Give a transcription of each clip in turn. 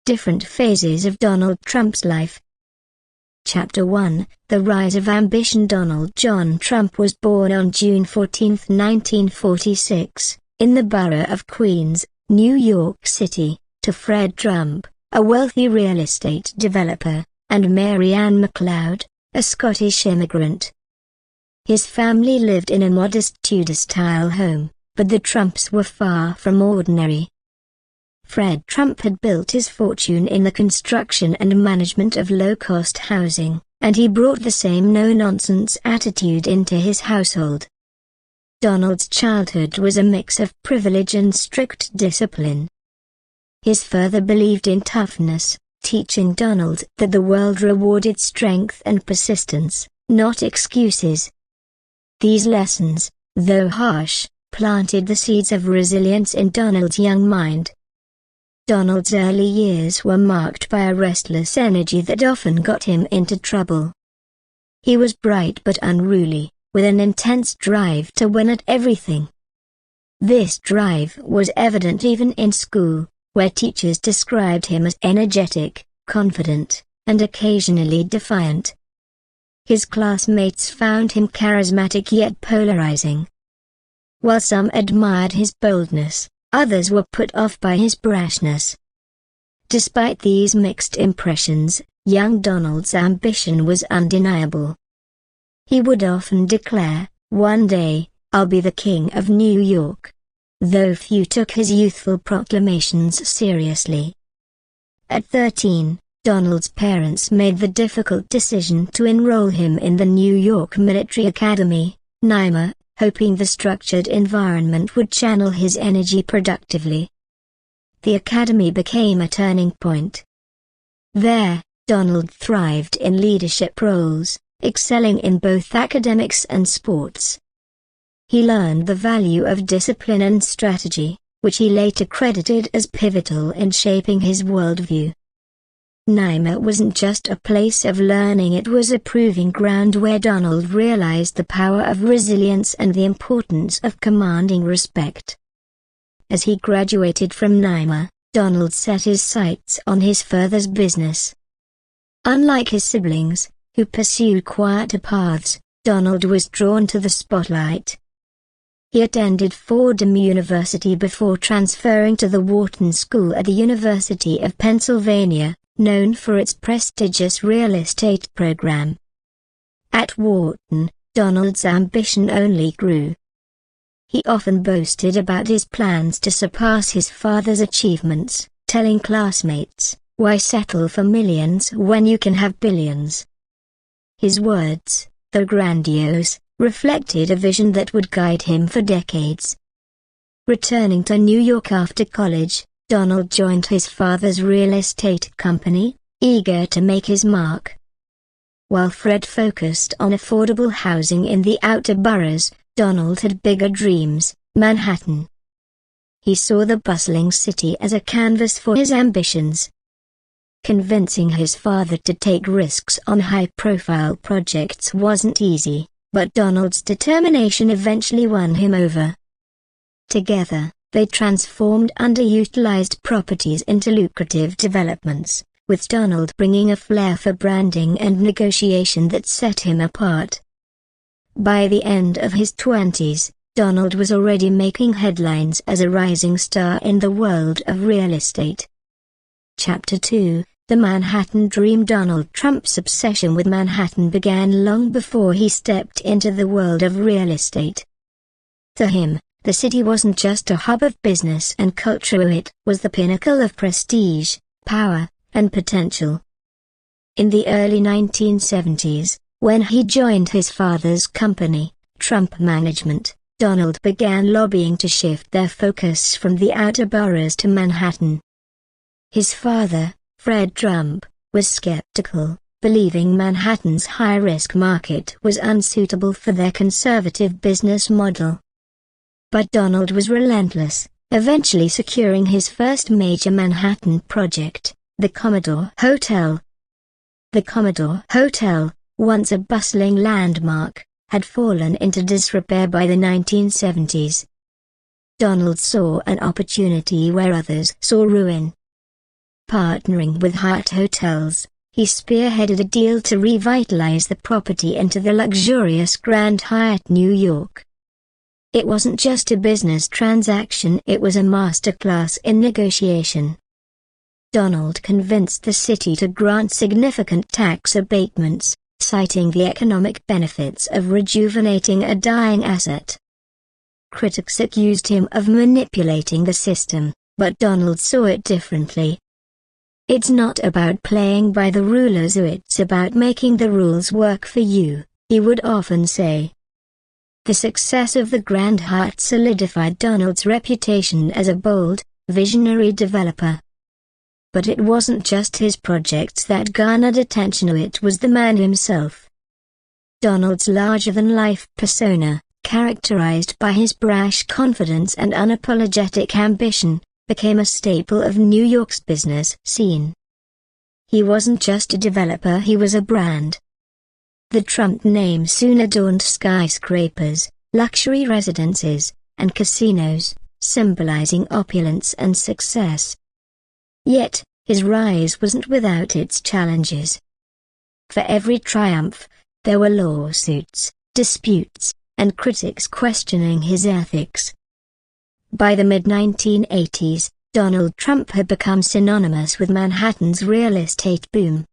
different phases of Donald Trump's life. Chapter 1: The Rise of Ambition. Donald John Trump was born on June 14, 1946, in the borough of Queens, New York City, to Fred Trump, a wealthy real estate developer, and Mary Ann MacLeod, a Scottish immigrant. His family lived in a modest Tudor-style home, but the Trumps were far from ordinary. Fred Trump had built his fortune in the construction and management of low-cost housing, and he brought the same no-nonsense attitude into his household. Donald's childhood was a mix of privilege and strict discipline. His father believed in toughness, teaching Donald that the world rewarded strength and persistence, not excuses. These lessons, though harsh, planted the seeds of resilience in Donald's young mind. Donald's early years were marked by a restless energy that often got him into trouble. He was bright but unruly, with an intense drive to win at everything. This drive was evident even in school, where teachers described him as energetic, confident, and occasionally defiant. His classmates found him charismatic yet polarizing. While some admired his boldness, others were put off by his brashness. Despite these mixed impressions, young Donald's ambition was undeniable. He would often declare, "One day, I'll be the king of New York," though few took his youthful proclamations seriously. At 13, Donald's parents made the difficult decision to enroll him in the New York Military Academy, NYMA, hoping the structured environment would channel his energy productively. The academy became a turning point. There, Donald thrived in leadership roles, excelling in both academics and sports. He learned the value of discipline and strategy, which he later credited as pivotal in shaping his worldview. NYMA wasn't just a place of learning, it was a proving ground where Donald realized the power of resilience and the importance of commanding respect. As he graduated from NYMA, Donald set his sights on his father's business. Unlike his siblings, who pursued quieter paths, Donald was drawn to the spotlight. He attended Fordham University before transferring to the Wharton School at the University of Pennsylvania, known for its prestigious real estate program. At Wharton, Donald's ambition only grew. He often boasted about his plans to surpass his father's achievements, telling classmates, "Why settle for millions when you can have billions?" His words, though grandiose, reflected a vision that would guide him for decades. Returning to New York after college, Donald joined his father's real estate company, eager to make his mark. While Fred focused on affordable housing in the outer boroughs, Donald had bigger dreams: Manhattan. He saw the bustling city as a canvas for his ambitions. Convincing his father to take risks on high-profile projects wasn't easy, but Donald's determination eventually won him over. Together, they transformed underutilized properties into lucrative developments, with Donald bringing a flair for branding and negotiation that set him apart. By the end of his 20s, Donald was already making headlines as a rising star in the world of real estate. Chapter 2: The Manhattan Dream. Donald Trump's obsession with Manhattan began long before he stepped into the world of real estate. To him, the city wasn't just a hub of business and culture, it was the pinnacle of prestige, power, and potential. In the early 1970s, when he joined his father's company, Trump Management, Donald began lobbying to shift their focus from the outer boroughs to Manhattan. His father, Fred Trump, was skeptical, believing Manhattan's high-risk market was unsuitable for their conservative business model. But Donald was relentless, eventually securing his first major Manhattan project, the Commodore Hotel. The Commodore Hotel, once a bustling landmark, had fallen into disrepair by the 1970s. Donald saw an opportunity where others saw ruin. Partnering with Hyatt Hotels, he spearheaded a deal to revitalize the property into the luxurious Grand Hyatt New York. It wasn't just a business transaction, it was a masterclass in negotiation. Donald convinced the city to grant significant tax abatements, citing the economic benefits of rejuvenating a dying asset. Critics accused him of manipulating the system, but Donald saw it differently. "It's not about playing by the rules, it's about making the rules work for you," he would often say. The success of the Grand Hyatt solidified Donald's reputation as a bold, visionary developer. But it wasn't just his projects that garnered attention, it was the man himself. Donald's larger-than-life persona, characterized by his brash confidence and unapologetic ambition, became a staple of New York's business scene. He wasn't just a developer, he was a brand. The Trump name soon adorned skyscrapers, luxury residences, and casinos, symbolizing opulence and success. Yet, his rise wasn't without its challenges. For every triumph, there were lawsuits, disputes, and critics questioning his ethics. By the mid-1980s, Donald Trump had become synonymous with Manhattan's real estate boom.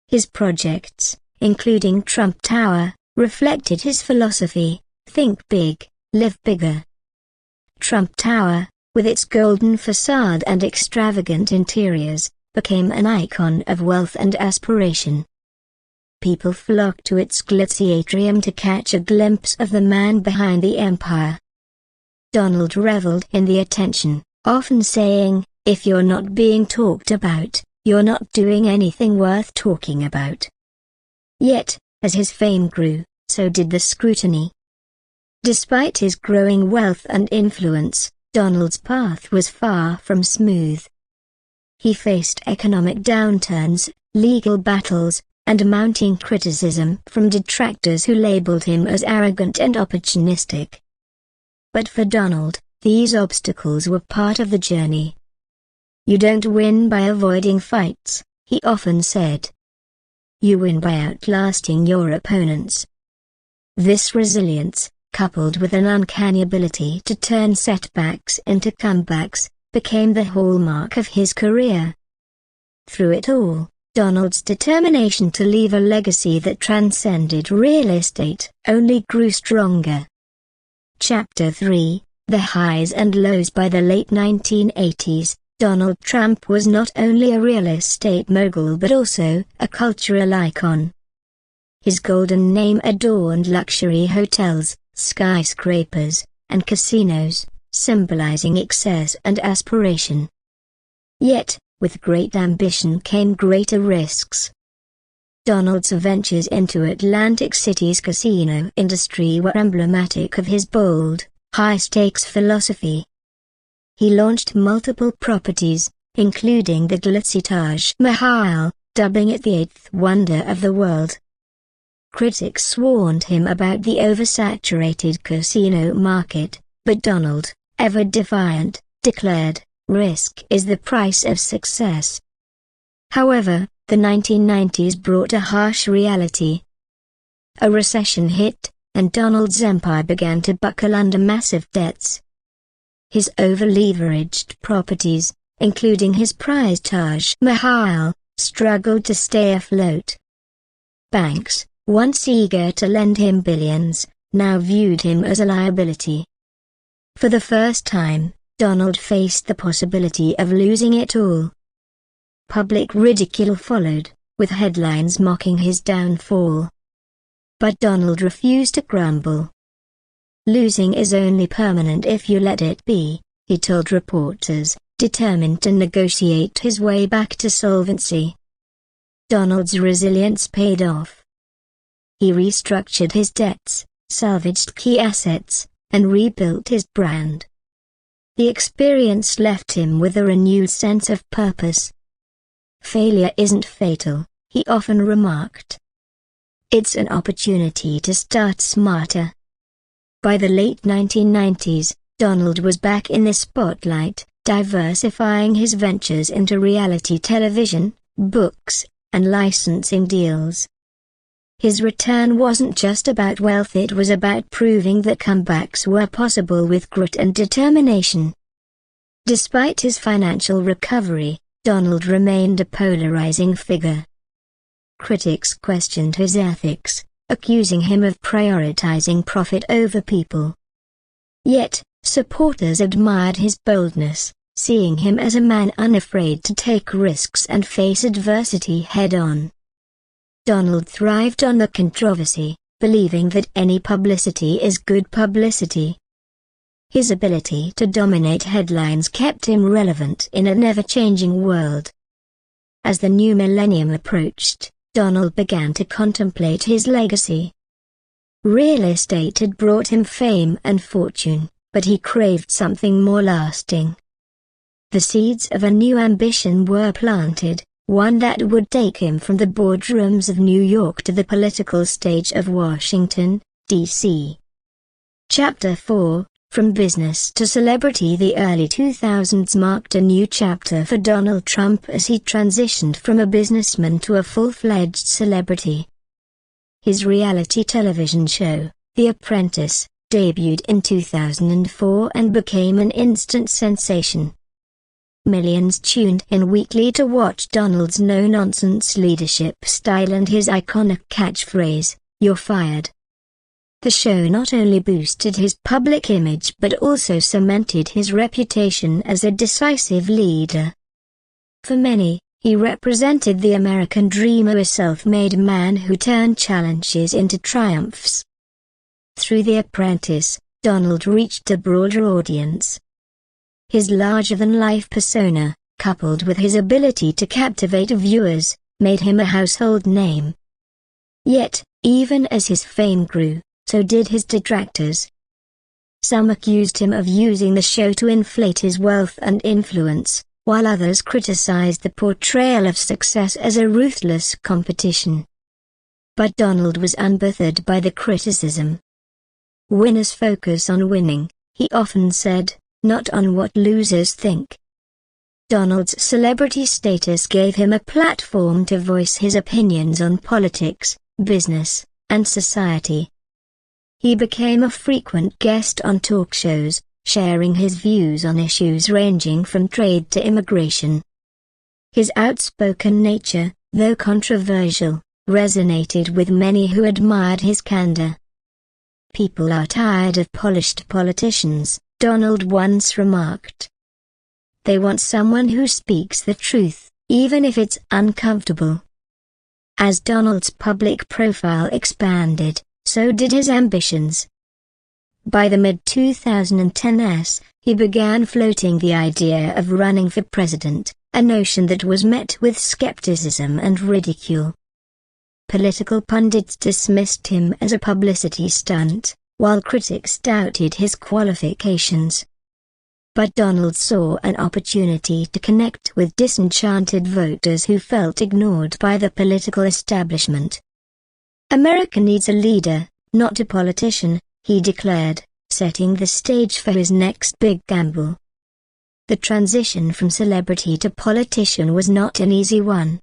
His projects, including Trump Tower, reflected his philosophy: think big, live bigger. Trump Tower, with its golden facade and extravagant interiors, became an icon of wealth and aspiration. People flocked to its glitzy atrium to catch a glimpse of the man behind the empire. Donald reveled in the attention, often saying, "If you're not being talked about, you're not doing anything worth talking about." Yet, as his fame grew, so did the scrutiny. Despite his growing wealth and influence, Donald's path was far from smooth. He faced economic downturns, legal battles, and mounting criticism from detractors who labeled him as arrogant and opportunistic. But for Donald, these obstacles were part of the journey. "You don't win by avoiding fights," he often said. "You win by outlasting your opponents." This resilience, coupled with an uncanny ability to turn setbacks into comebacks, became the hallmark of his career. Through it all, Donald's determination to leave a legacy that transcended real estate only grew stronger. Chapter 3: The Highs and Lows. By the late 1980s, Donald Trump was not only a real estate mogul but also a cultural icon. His golden name adorned luxury hotels, skyscrapers, and casinos, symbolizing excess and aspiration. Yet, with great ambition came greater risks. Donald's ventures into Atlantic City's casino industry were emblematic of his bold, high-stakes philosophy. He launched multiple properties, including the glitzy Taj Mahal, dubbing it the eighth wonder of the world. Critics warned him about the oversaturated casino market, but Donald, ever defiant, declared, "Risk is the price of success." However, the 1990s brought a harsh reality. A recession hit, and Donald's empire began to buckle under massive debts. His over-leveraged properties, including his prized Taj Mahal, struggled to stay afloat. Banks, once eager to lend him billions, now viewed him as a liability. For the first time, Donald faced the possibility of losing it all. Public ridicule followed, with headlines mocking his downfall. But Donald refused to crumble. "Losing is only permanent if you let it be," he told reporters, determined to negotiate his way back to solvency. Donald's resilience paid off. He restructured his debts, salvaged key assets, and rebuilt his brand. The experience left him with a renewed sense of purpose. "Failure isn't fatal," he often remarked. "It's an opportunity to start smarter." By the late 1990s, Donald was back in the spotlight, diversifying his ventures into reality television, books, and licensing deals. His return wasn't just about wealth, it was about proving that comebacks were possible with grit and determination. Despite his financial recovery, Donald remained a polarizing figure. Critics questioned his ethics, accusing him of prioritizing profit over people. Yet, supporters admired his boldness, seeing him as a man unafraid to take risks and face adversity head-on. Donald thrived on the controversy, believing that any publicity is good publicity. His ability to dominate headlines kept him relevant in a never-changing world. As the new millennium approached, Donald began to contemplate his legacy. Real estate had brought him fame and fortune, but he craved something more lasting. The seeds of a new ambition were planted, one that would take him from the boardrooms of New York to the political stage of Washington, D.C. Chapter 4, From Business to Celebrity. The early 2000s marked a new chapter for Donald Trump as he transitioned from a businessman to a full-fledged celebrity. His reality television show, The Apprentice, debuted in 2004 and became an instant sensation. Millions tuned in weekly to watch Donald's no-nonsense leadership style and his iconic catchphrase, "You're fired." The show not only boosted his public image but also cemented his reputation as a decisive leader. For many, he represented the American dream, a self-made man who turned challenges into triumphs. Through The Apprentice, Donald reached a broader audience. His larger-than-life persona, coupled with his ability to captivate viewers, made him a household name. Yet, even as his fame grew, so did his detractors. Some accused him of using the show to inflate his wealth and influence, while others criticized the portrayal of success as a ruthless competition. But Donald was unbothered by the criticism. "Winners focus on winning," he often said, "not on what losers think." Donald's celebrity status gave him a platform to voice his opinions on politics, business, and society. He became a frequent guest on talk shows, sharing his views on issues ranging from trade to immigration. His outspoken nature, though controversial, resonated with many who admired his candor. "People are tired of polished politicians," Donald once remarked. "They want someone who speaks the truth, even if it's uncomfortable." As Donald's public profile expanded, so did his ambitions. By the mid-2010s, he began floating the idea of running for president, a notion that was met with skepticism and ridicule. Political pundits dismissed him as a publicity stunt, while critics doubted his qualifications. But Donald saw an opportunity to connect with disenchanted voters who felt ignored by the political establishment. "America needs a leader, not a politician," he declared, setting the stage for his next big gamble. The transition from celebrity to politician was not an easy one.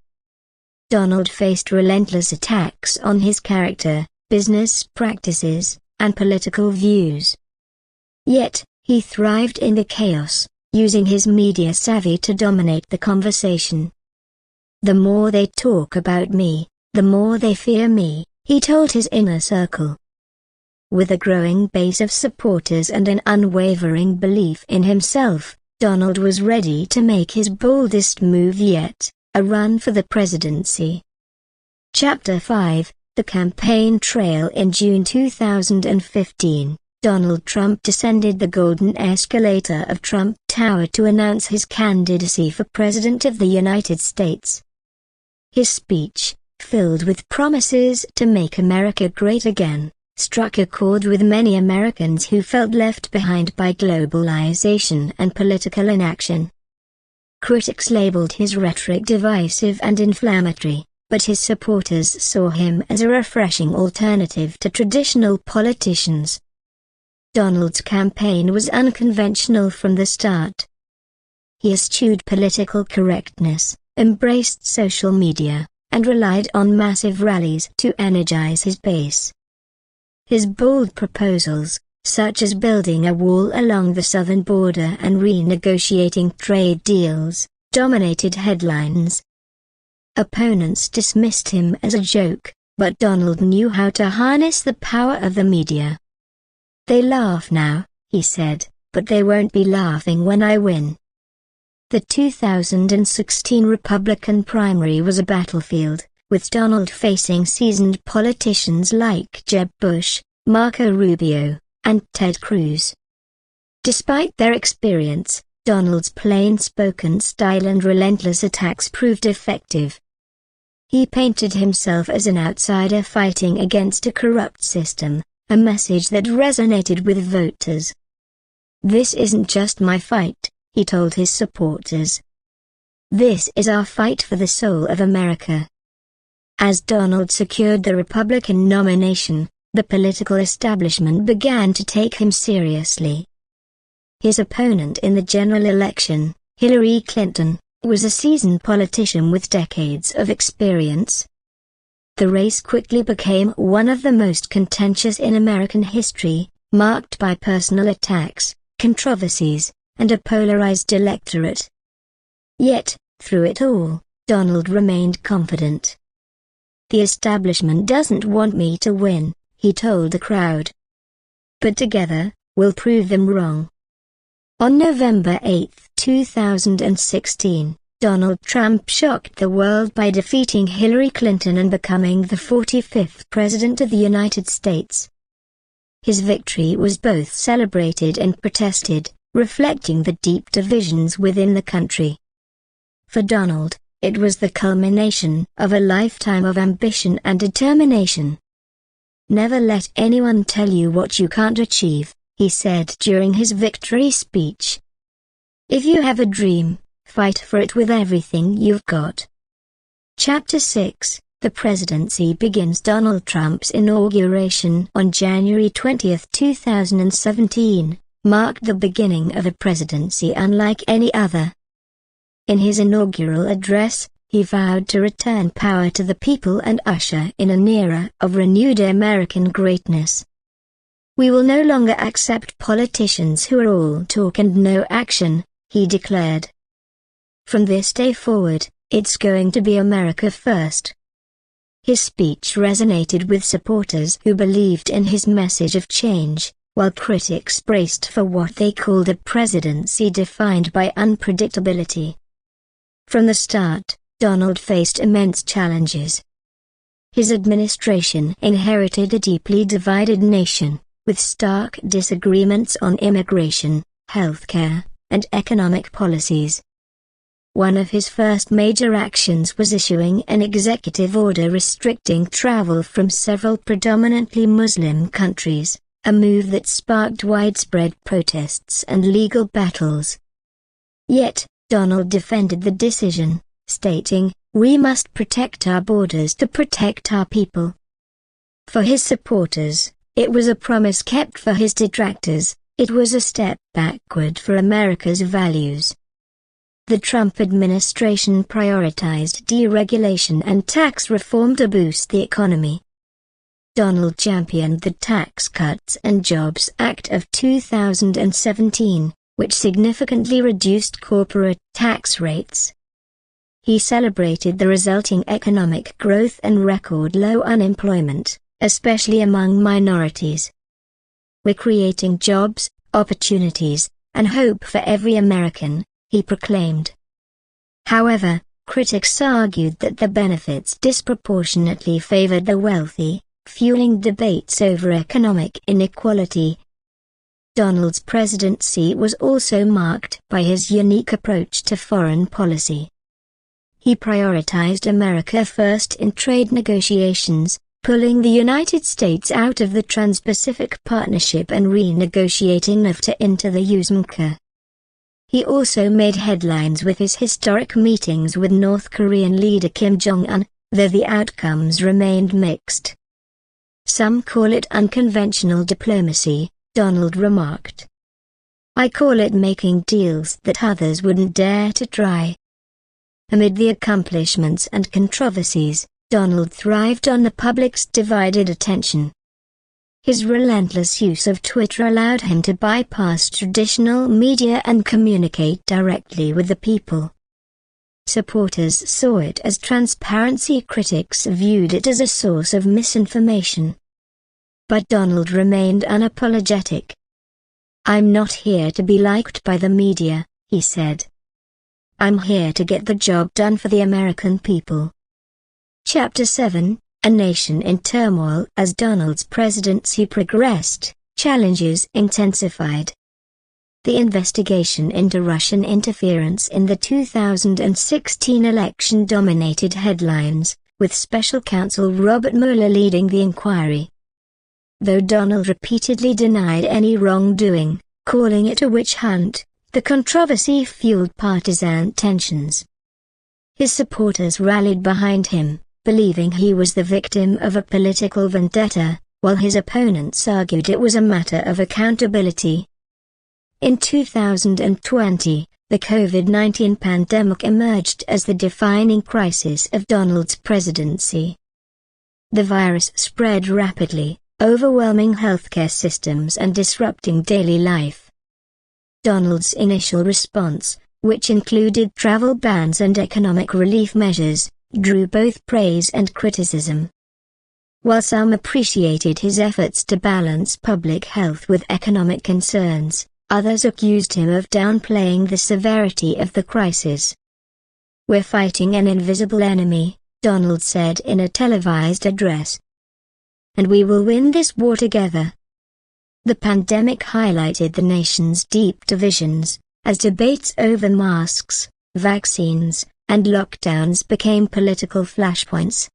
Donald faced relentless attacks on his character, business practices, and political views. Yet, he thrived in the chaos, using his media savvy to dominate the conversation. "The more they talk about me, the more they fear me," he told his inner circle. With a growing base of supporters and an unwavering belief in himself, Donald was ready to make his boldest move yet, a run for the presidency. Chapter 5, The Campaign Trail. In June 2015, Donald Trump descended the golden escalator of Trump Tower to announce his candidacy for President of the United States. His speech, filled with promises to make America great again, struck a chord with many Americans who felt left behind by globalization and political inaction. Critics labeled his rhetoric divisive and inflammatory, but his supporters saw him as a refreshing alternative to traditional politicians. Donald's campaign was unconventional from the start. he eschewed political correctness, embraced social media, and relied on massive rallies to energize his base. His bold proposals, such as building a wall along the southern border and renegotiating trade deals, dominated headlines. Opponents dismissed him as a joke, but Donald knew how to harness the power of the media. "They laugh now," he said, "but they won't be laughing when I win." The 2016 Republican primary was a battlefield, with Donald facing seasoned politicians like Jeb Bush, Marco Rubio, and Ted Cruz. Despite their experience, Donald's plain-spoken style and relentless attacks proved effective. He painted himself as an outsider fighting against a corrupt system, a message that resonated with voters. "This isn't just my fight," he told his supporters. "This is our fight for the soul of America." As Donald secured the Republican nomination, the political establishment began to take him seriously. His opponent in the general election, Hillary Clinton, was a seasoned politician with decades of experience. The race quickly became one of the most contentious in American history, marked by personal attacks, controversies, and a polarized electorate. Yet, through it all, Donald remained confident. "The establishment doesn't want me to win," he told the crowd. "But together, we'll prove them wrong." On November 8, 2016, Donald Trump shocked the world by defeating Hillary Clinton and becoming the 45th President of the United States. His victory was both celebrated and protested, reflecting the deep divisions within the country. For Donald, it was the culmination of a lifetime of ambition and determination. "Never let anyone tell you what you can't achieve," he said during his victory speech. "If you have a dream, fight for it with everything you've got." Chapter 6, The Presidency begins. Donald Trump's inauguration on January 20, 2017, marked the beginning of a presidency unlike any other. In his inaugural address, he vowed to return power to the people and usher in an era of renewed American greatness. "We will no longer accept politicians who are all talk and no action," he declared. "From this day forward, it's going to be America first." His speech resonated with supporters who believed in his message of change, while critics braced for what they called a presidency defined by unpredictability. From the start, Donald faced immense challenges. His administration inherited a deeply divided nation, with stark disagreements on immigration, healthcare, and economic policies. One of his first major actions was issuing an executive order restricting travel from several predominantly Muslim countries, a move that sparked widespread protests and legal battles. Yet, Donald defended the decision, stating, "We must protect our borders to protect our people." For his supporters, it was a promise kept. For his detractors, it was a step backward for America's values. The Trump administration prioritized deregulation and tax reform to boost the economy. Donald championed the Tax Cuts and Jobs Act of 2017, which significantly reduced corporate tax rates. He celebrated the resulting economic growth and record low unemployment, especially among minorities. "We're creating jobs, opportunities, and hope for every American," he proclaimed. However, critics argued that the benefits disproportionately favored the wealthy, fueling debates over economic inequality. Donald's presidency was also marked by his unique approach to foreign policy. He prioritized America first in trade negotiations, pulling the United States out of the Trans-Pacific Partnership and renegotiating NAFTA into the USMCA. He also made headlines with his historic meetings with North Korean leader Kim Jong-un, though the outcomes remained mixed. "Some call it unconventional diplomacy," Donald remarked. I call it making deals that others wouldn't dare to try." Amid the accomplishments and controversies, Donald thrived on the public's divided attention. His relentless use of Twitter allowed him to bypass traditional media and communicate directly with the people. Supporters saw it as transparency, critics viewed it as a source of misinformation. But Donald remained unapologetic. "I'm not here to be liked by the media," he said. "I'm here to get the job done for the American people." Chapter 7: A Nation in Turmoil. As Donald's presidency progressed, challenges intensified. The investigation into Russian interference in the 2016 election dominated headlines, with special counsel Robert Mueller leading the inquiry. Though Donald repeatedly denied any wrongdoing, calling it a witch hunt, the controversy fueled partisan tensions. His supporters rallied behind him, believing he was the victim of a political vendetta, while his opponents argued it was a matter of accountability. In 2020, the COVID-19 pandemic emerged as the defining crisis of Donald's presidency. The virus spread rapidly, overwhelming healthcare systems and disrupting daily life. Donald's initial response, which included travel bans and economic relief measures, drew both praise and criticism. While some appreciated his efforts to balance public health with economic concerns, others accused him of downplaying the severity of the crisis. "We're fighting an invisible enemy," Donald said in a televised address. "And we will win this war together." The pandemic highlighted the nation's deep divisions, as debates over masks, vaccines, and lockdowns became political flashpoints.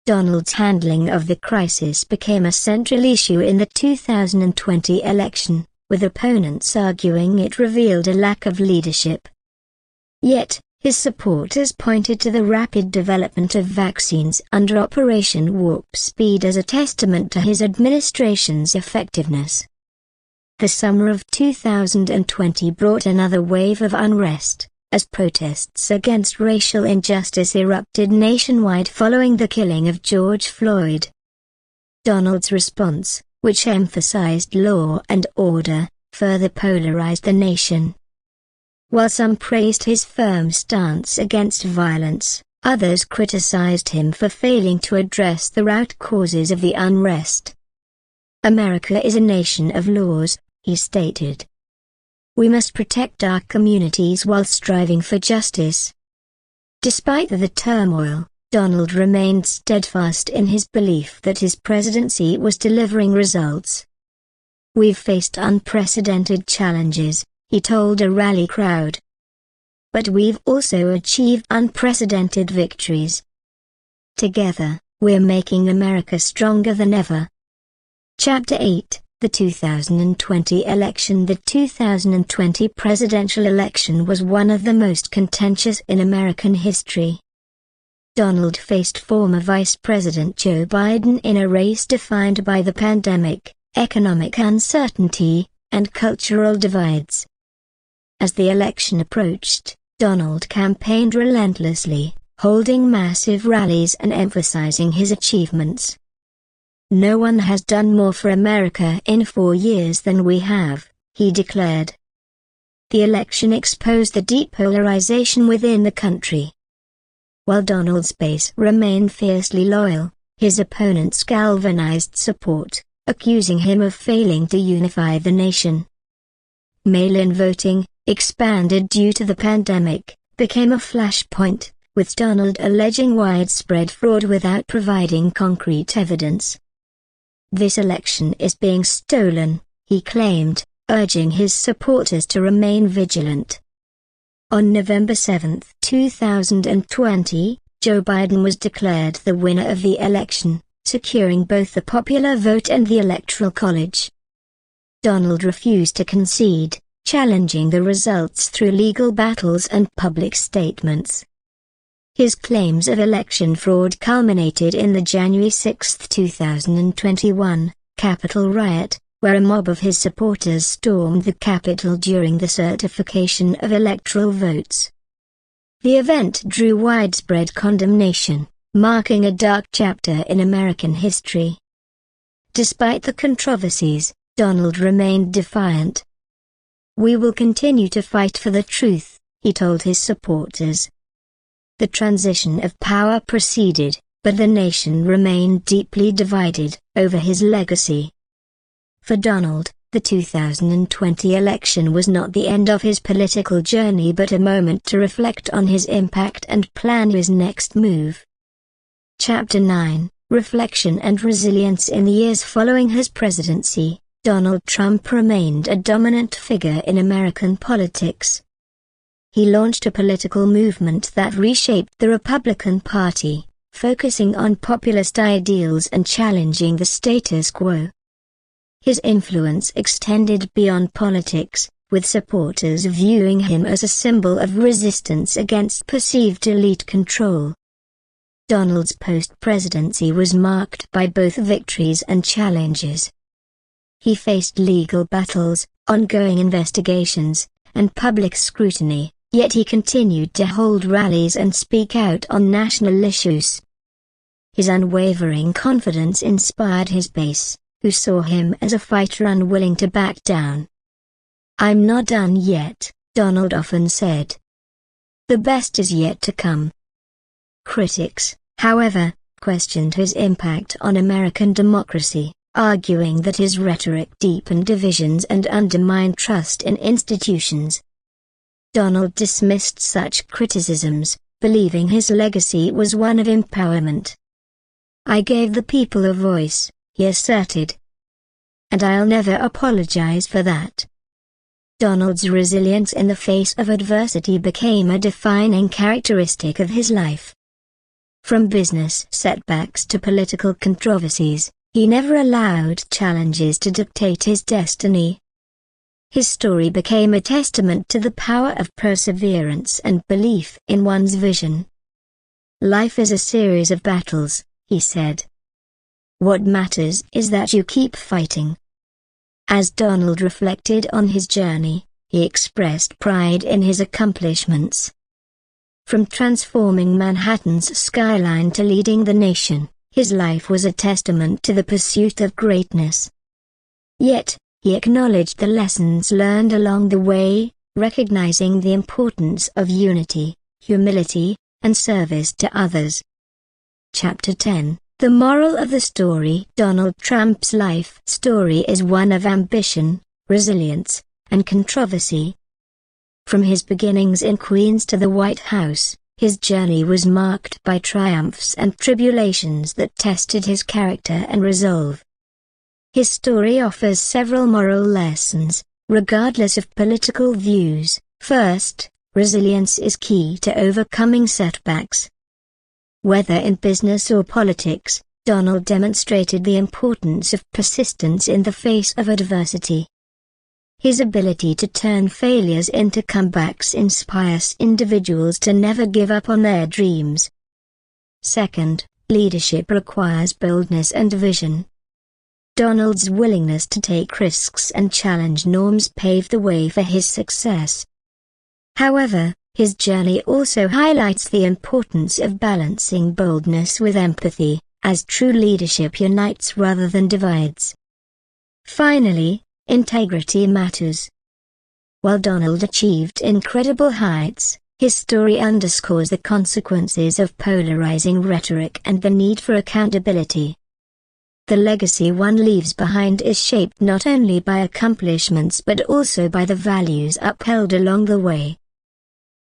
Donald's handling of the crisis became a central issue in the 2020 election, with opponents arguing it revealed a lack of leadership. Yet, his supporters pointed to the rapid development of vaccines under Operation Warp Speed as a testament to his administration's effectiveness. The summer of 2020 brought another wave of unrest, as protests against racial injustice erupted nationwide following the killing of George Floyd. Donald's response, which emphasized law and order, further polarized the nation. While some praised his firm stance against violence, others criticized him for failing to address the root causes of the unrest. "America is a nation of laws," he stated. "We must protect our communities while striving for justice." Despite the turmoil, Donald remained steadfast in his belief that his presidency was delivering results. "We've faced unprecedented challenges," he told a rally crowd. "But we've also achieved unprecedented victories. Together, we're making America stronger than ever." Chapter 8: The 2020 Election. The 2020 presidential election was one of the most contentious in American history. Donald faced former Vice President Joe Biden in a race defined by the pandemic, economic uncertainty, and cultural divides. As the election approached, Donald campaigned relentlessly, holding massive rallies and emphasizing his achievements. "No one has done more for America in 4 years than we have," he declared. The election exposed the deep polarization within the country. While Donald's base remained fiercely loyal, his opponents galvanized support, accusing him of failing to unify the nation. Mail-in voting, expanded due to the pandemic, became a flashpoint, with Donald alleging widespread fraud without providing concrete evidence. "This election is being stolen," he claimed, urging his supporters to remain vigilant. On November 7, 2020, Joe Biden was declared the winner of the election, securing both the popular vote and the Electoral College. Donald refused to concede, challenging the results through legal battles and public statements. His claims of election fraud culminated in the January 6, 2021, Capitol riot, where a mob of his supporters stormed the Capitol during the certification of electoral votes. The event drew widespread condemnation, marking a dark chapter in American history. Despite the controversies, Donald remained defiant. "We will continue to fight for the truth," he told his supporters. The transition of power proceeded, but the nation remained deeply divided over his legacy. For Donald, the 2020 election was not the end of his political journey but a moment to reflect on his impact and plan his next move. Chapter 9: Reflection and Resilience. In the years following his presidency, Donald Trump remained a dominant figure in American politics. He launched a political movement that reshaped the Republican Party, focusing on populist ideals and challenging the status quo. His influence extended beyond politics, with supporters viewing him as a symbol of resistance against perceived elite control. Donald's post-presidency was marked by both victories and challenges. He faced legal battles, ongoing investigations, and public scrutiny, yet he continued to hold rallies and speak out on national issues. His unwavering confidence inspired his base, who saw him as a fighter unwilling to back down. "I'm not done yet," Donald often said. "The best is yet to come." Critics, however, questioned his impact on American democracy, arguing that his rhetoric deepened divisions and undermined trust in institutions. Donald dismissed such criticisms, believing his legacy was one of empowerment. "I gave the people a voice," he asserted. "And I'll never apologize for that." Donald's resilience in the face of adversity became a defining characteristic of his life. From business setbacks to political controversies, he never allowed challenges to dictate his destiny. His story became a testament to the power of perseverance and belief in one's vision. "Life is a series of battles," he said. "What matters is that you keep fighting." As Donald reflected on his journey, he expressed pride in his accomplishments. From transforming Manhattan's skyline to leading the nation, his life was a testament to the pursuit of greatness. Yet, he acknowledged the lessons learned along the way, recognizing the importance of unity, humility, and service to others. Chapter 10: The moral of the story. Donald Trump's life story is one of ambition, resilience, and controversy. From his beginnings in Queens to the White House, his journey was marked by triumphs and tribulations that tested his character and resolve. His story offers several moral lessons, regardless of political views. First, resilience is key to overcoming setbacks. Whether in business or politics, Donald demonstrated the importance of persistence in the face of adversity. His ability to turn failures into comebacks inspires individuals to never give up on their dreams. Second, leadership requires boldness and vision. Donald's willingness to take risks and challenge norms paved the way for his success. However, his journey also highlights the importance of balancing boldness with empathy, as true leadership unites rather than divides. Finally, integrity matters. While Donald achieved incredible heights, his story underscores the consequences of polarizing rhetoric and the need for accountability. The legacy one leaves behind is shaped not only by accomplishments but also by the values upheld along the way.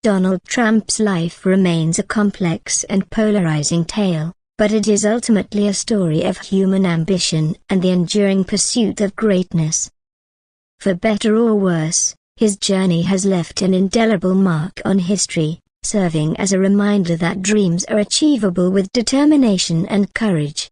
Donald Trump's life remains a complex and polarizing tale, but it is ultimately a story of human ambition and the enduring pursuit of greatness. For better or worse, his journey has left an indelible mark on history, serving as a reminder that dreams are achievable with determination and courage.